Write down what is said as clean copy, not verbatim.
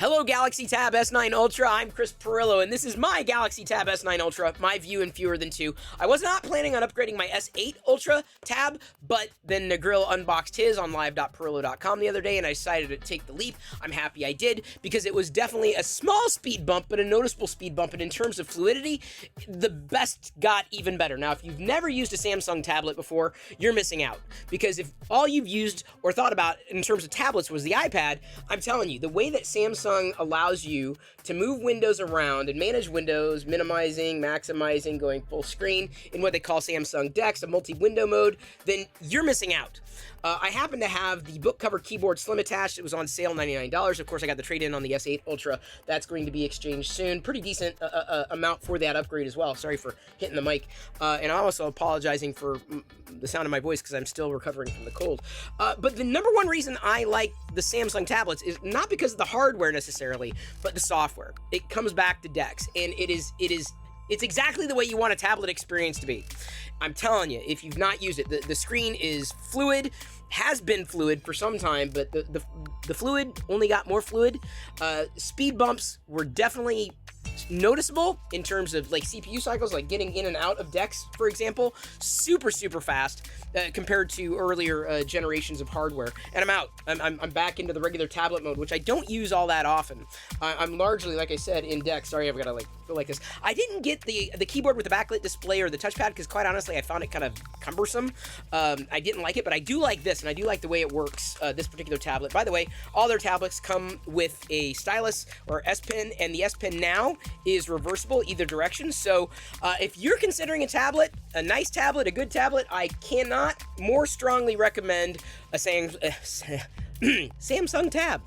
Hello Galaxy Tab S9 Ultra, I'm Chris Perillo, and this is my Galaxy Tab S9 Ultra, my view in fewer than 2. I was not planning on upgrading my S8 Ultra Tab, but then Negril unboxed his on live.perillo.com the other day, and I decided to take the leap. I'm happy I did, because it was definitely a small speed bump, but a noticeable speed bump, and in terms of fluidity, the best got even better. Now, if you've never used a Samsung tablet before, you're missing out, because if all you've used or thought about in terms of tablets was the iPad, I'm telling you, the way that Samsung allows you to move windows around and manage windows, minimizing, maximizing, going full screen in what they call Samsung Decks, a multi-window mode, then you're missing out. I happen to have the book cover keyboard slim attached. It was on sale, $99. Of course, I got the trade-in on the S8 Ultra. That's going to be exchanged soon. Pretty decent amount for that upgrade as well. Sorry for hitting the mic. And I'm also apologizing for the sound of my voice because I'm still recovering from the cold. But the number one reason I like the Samsung tablets is not because of the hardware necessarily, but the software. It comes back to Decks, and it's exactly the way you want a tablet experience to be. I'm telling you, if you've not used it, the screen is fluid, has been fluid for some time, but the fluid only got more fluid. Speed bumps were definitely noticeable in terms of like CPU cycles, like getting in and out of Decks, for example, super fast compared to earlier generations of hardware. And I'm out. I'm back into the regular tablet mode, which I don't use all that often. I'm largely, like I said, in Decks. Sorry, I've got to feel like this. I didn't get the keyboard with the backlit display or the touchpad because, quite honestly, I found it kind of cumbersome. I didn't like it, but I do like this, and I do like the way it works. This particular tablet. By the way, all their tablets come with a stylus or S Pen, and the S Pen now is reversible either direction. So if you're considering a tablet, a nice tablet, a good tablet, I cannot more strongly recommend a Samsung Tab.